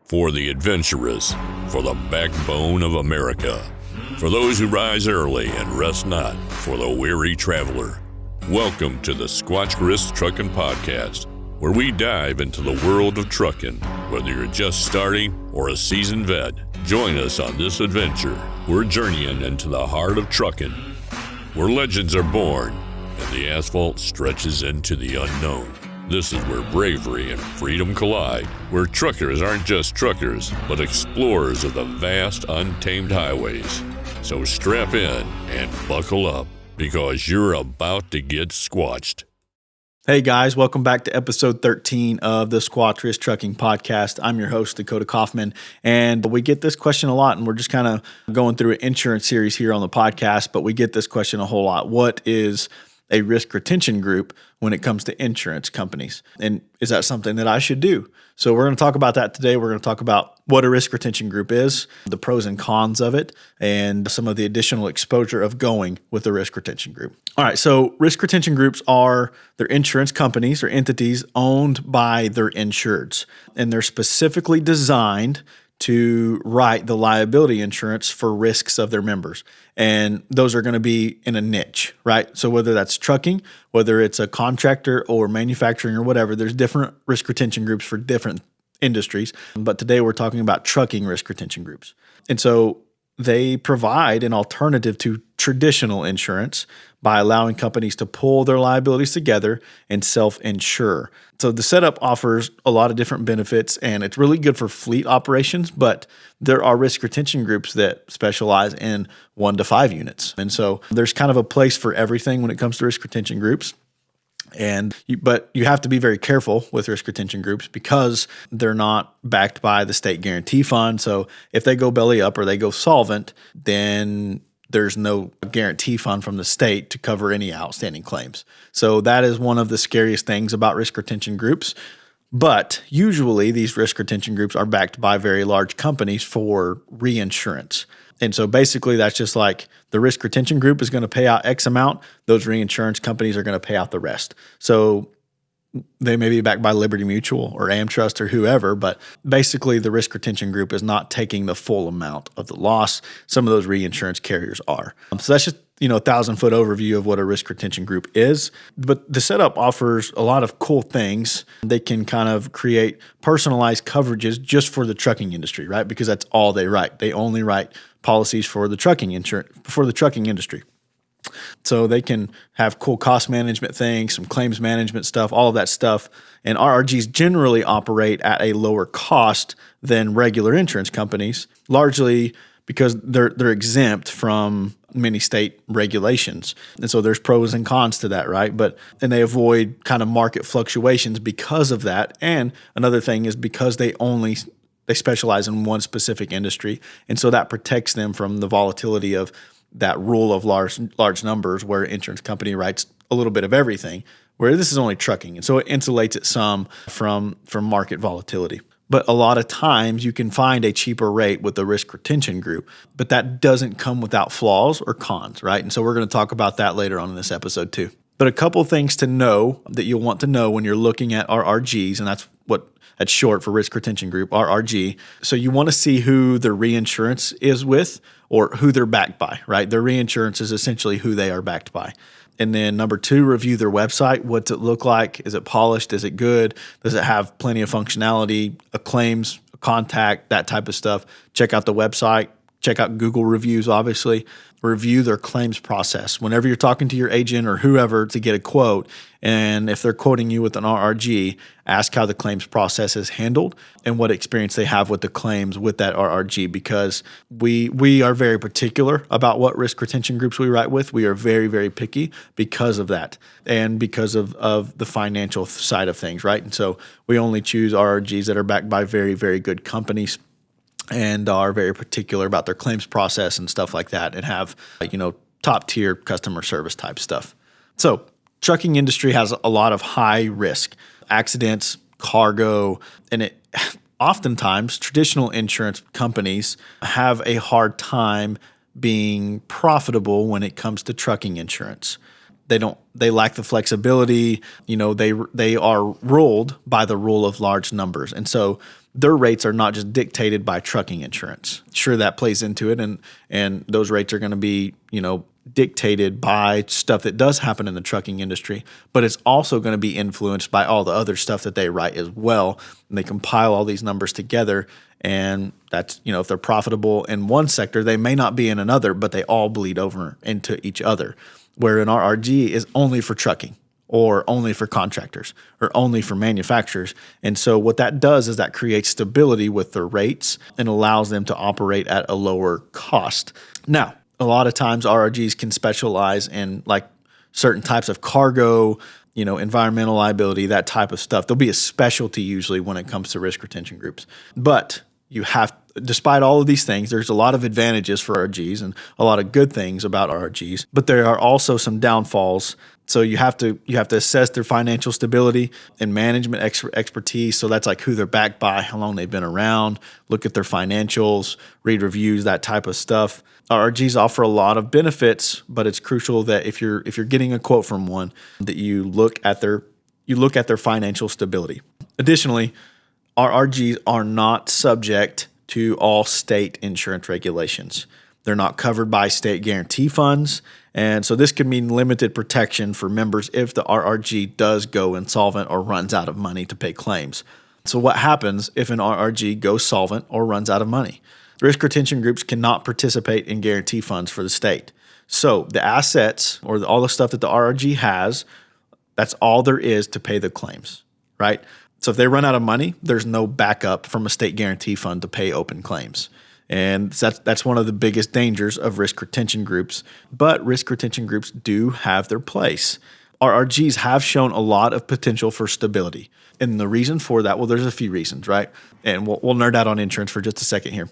For the adventurous, for the backbone of America, for those who rise early and rest not, for the weary traveler. Welcome to the Squatch Risk Trucking Podcast, where we dive into the world of trucking. Whether you're just starting or a seasoned vet, join us on this adventure. We're journeying into the heart of trucking, where legends are born and the asphalt stretches into the unknown. This is where bravery and freedom collide, where truckers aren't just truckers, but explorers of the vast, untamed highways. So strap in and buckle up, because you're about to get squatched. Hey guys, welcome back to episode 13 of the Squatch Risk Trucking Podcast. I'm your host, Dakota Kaufman, and we get this question a lot, and we're just kind of going through an insurance series here on the podcast, but we get this question a whole lot. What is a risk retention group when it comes to insurance companies? And is that something that I should do? So we're going to talk about that today. We're going to talk about what a risk retention group is, the pros and cons of it, and some of the additional exposure of going with a risk retention group. All right, so risk retention groups they're insurance companies or entities owned by their insureds, and they're specifically designed to write the liability insurance for risks of their members. And those are going to be in a niche, right? So whether that's trucking, whether it's a contractor or manufacturing or whatever, there's different risk retention groups for different industries. But today we're talking about trucking risk retention groups. And so they provide an alternative to traditional insurance by allowing companies to pull their liabilities together and self-insure. So the setup offers a lot of different benefits, and it's really good for fleet operations, but there are risk retention groups that specialize in 1 to 5 units. And so there's kind of a place for everything when it comes to risk retention groups. But you have to be very careful with risk retention groups because they're not backed by the state guarantee fund. So if they go belly up or they go solvent, then there's no guarantee fund from the state to cover any outstanding claims. So that is one of the scariest things about risk retention groups. But usually these risk retention groups are backed by very large companies for reinsurance. And so basically that's just like the risk retention group is going to pay out X amount. Those reinsurance companies are going to pay out the rest. So they may be backed by Liberty Mutual or AmTrust or whoever, but basically the risk retention group is not taking the full amount of the loss. Some of those reinsurance carriers are. So that's just, a 1,000-foot overview of what a risk retention group is. But the setup offers a lot of cool things. They can kind of create personalized coverages just for the trucking industry, right? Because that's all they write. They only write policies for the trucking industry. So they can have cool cost management things, some claims management stuff, all of that stuff. And RRGs generally operate at a lower cost than regular insurance companies, largely because they're exempt from many state regulations. And so there's pros and cons to that, right? And they avoid kind of market fluctuations because of that. And another thing is because they specialize in one specific industry. And so that protects them from the volatility of that rule of large numbers, where an insurance company writes a little bit of everything, where this is only trucking. And so it insulates it some from market volatility. But a lot of times you can find a cheaper rate with the risk retention group, but that doesn't come without flaws or cons, right? And so we're going to talk about that later on in this episode too. But a couple things to know that you'll want to know when you're looking at RRGs, and that's short for risk retention group, RRG. So you want to see who their reinsurance is with or who they're backed by, right? Their reinsurance is essentially who they are backed by. And then number 2, review their website. What's it look like? Is it polished? Is it good? Does it have plenty of functionality, a claims, a contact, that type of stuff? Check out the website. Check out Google reviews, obviously. Review their claims process. Whenever you're talking to your agent or whoever to get a quote, and if they're quoting you with an RRG, ask how the claims process is handled and what experience they have with the claims with that RRG, because we are very particular about what risk retention groups we write with. We are very, very picky because of that and because of the financial side of things, right? And so we only choose RRGs that are backed by very, very good companies and are very particular about their claims process and stuff like that, and have top tier customer service type stuff. So trucking industry has a lot of high risk accidents, cargo, and oftentimes traditional insurance companies have a hard time being profitable when it comes to trucking insurance. They lack the flexibility. They are ruled by the rule of large numbers. And so their rates are not just dictated by trucking insurance. Sure, that plays into it, and those rates are going to be, dictated by stuff that does happen in the trucking industry, but it's also going to be influenced by all the other stuff that they write as well. And they compile all these numbers together, and that's, if they're profitable in one sector, they may not be in another, but they all bleed over into each other. Where an RRG is only for trucking, or only for contractors, or only for manufacturers. And so what that does is that creates stability with their rates and allows them to operate at a lower cost. Now, a lot of times RRGs can specialize in like certain types of cargo, environmental liability, that type of stuff. There'll be a specialty usually when it comes to risk retention groups. But despite all of these things, there's a lot of advantages for RRGs and a lot of good things about RRGs, but there are also some downfalls. So you have to assess their financial stability and management expertise. So that's like who they're backed by, how long they've been around, look at their financials, read reviews, that type of stuff. RRGs offer a lot of benefits, but it's crucial that if you're getting a quote from one, that you look at their financial stability. Additionally, RRGs are not subject to all state insurance regulations. They're not covered by state guarantee funds. And so this could mean limited protection for members if the RRG does go insolvent or runs out of money to pay claims. So what happens if an RRG goes solvent or runs out of money? Risk retention groups cannot participate in guarantee funds for the state. So the assets or all the stuff that the RRG has, that's all there is to pay the claims, right? So if they run out of money, there's no backup from a state guarantee fund to pay open claims. And that's one of the biggest dangers of risk retention groups. But risk retention groups do have their place. RRGs have shown a lot of potential for stability. And the reason for that, well, there's a few reasons, right? And we'll nerd out on insurance for just a second here.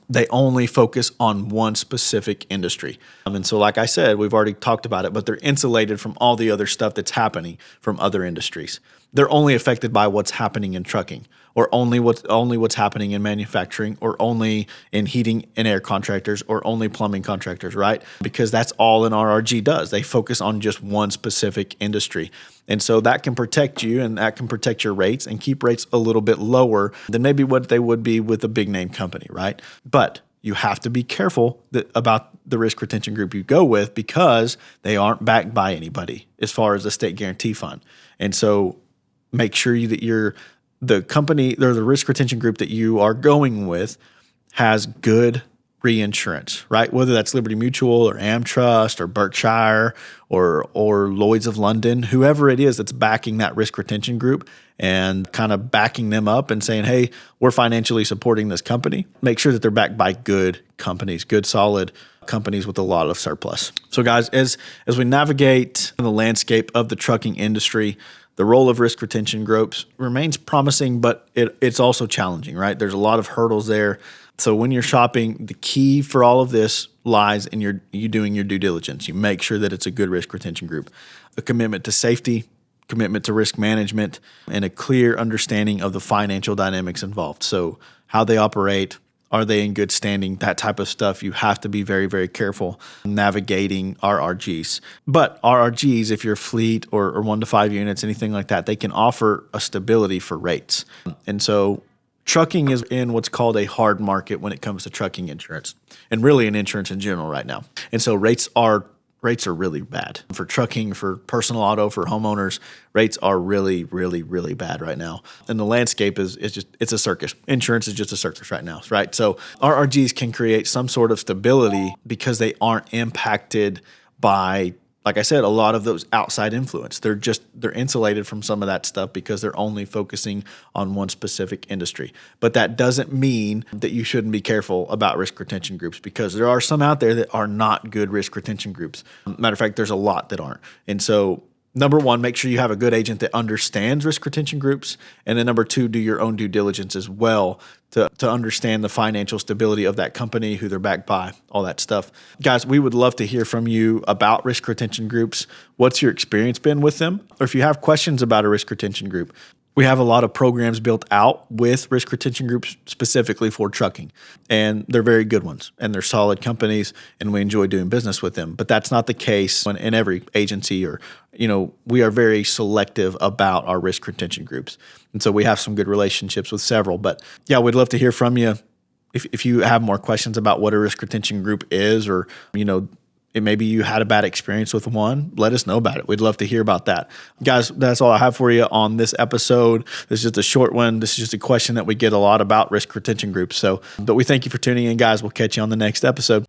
They only focus on one specific industry. And so like I said, we've already talked about it, but they're insulated from all the other stuff that's happening from other industries. They're only affected by what's happening in trucking, or only what's happening in manufacturing, or only in heating and air contractors, or only plumbing contractors, right? Because that's all an RRG does. They focus on just one specific industry. And so that can protect you, and that can protect your rates and keep rates a little bit lower than maybe what they would be with a big name company, right? But you have to be careful about the risk retention group you go with, because they aren't backed by anybody as far as the state guarantee fund. And so make sure that the company or the risk retention group that you are going with has good reinsurance, right? Whether that's Liberty Mutual or AmTrust or Berkshire or Lloyd's of London, whoever it is that's backing that risk retention group and kind of backing them up and saying, hey, we're financially supporting this company. Make sure that they're backed by good companies, good, solid companies with a lot of surplus. So guys, as we navigate the landscape of the trucking industry, the role of risk retention groups remains promising, but it's also challenging, right? There's a lot of hurdles there. So when you're shopping, the key for all of this lies in you doing your due diligence. You make sure that it's a good risk retention group, a commitment to safety, commitment to risk management, and a clear understanding of the financial dynamics involved. So how they operate, are they in good standing, that type of stuff. You have to be very, very careful navigating RRGs. But RRGs, if you're fleet or 1 to 5 units, anything like that, they can offer a stability for rates. And so trucking is in what's called a hard market when it comes to trucking insurance, and really in insurance in general right now. And so rates are really bad. For trucking, for personal auto, for homeowners, rates are really, really, really bad right now. And the landscape it's a circus. Insurance is just a circus right now, right? So RRGs can create some sort of stability because they aren't impacted by, like I said, a lot of those outside influence. They're insulated from some of that stuff because they're only focusing on one specific industry. But that doesn't mean that you shouldn't be careful about risk retention groups, because there are some out there that are not good risk retention groups. Matter of fact, there's a lot that aren't. And so number one, make sure you have a good agent that understands risk retention groups. And then number two, do your own due diligence as well to understand the financial stability of that company, who they're backed by, all that stuff. Guys, we would love to hear from you about risk retention groups. What's your experience been with them? Or if you have questions about a risk retention group, We have a lot of programs built out with risk retention groups specifically for trucking, and they're very good ones, and they're solid companies, and we enjoy doing business with them. But that's not the case in every agency, or we are very selective about our risk retention groups, and so we have some good relationships with several. But yeah, we'd love to hear from you if you have more questions about what a risk retention group is, or maybe you had a bad experience with one. Let us know about it. We'd love to hear about that. Guys, that's all I have for you on this episode. This is just a short one. This is just a question that we get a lot about risk retention groups. But we thank you for tuning in, guys. We'll catch you on the next episode.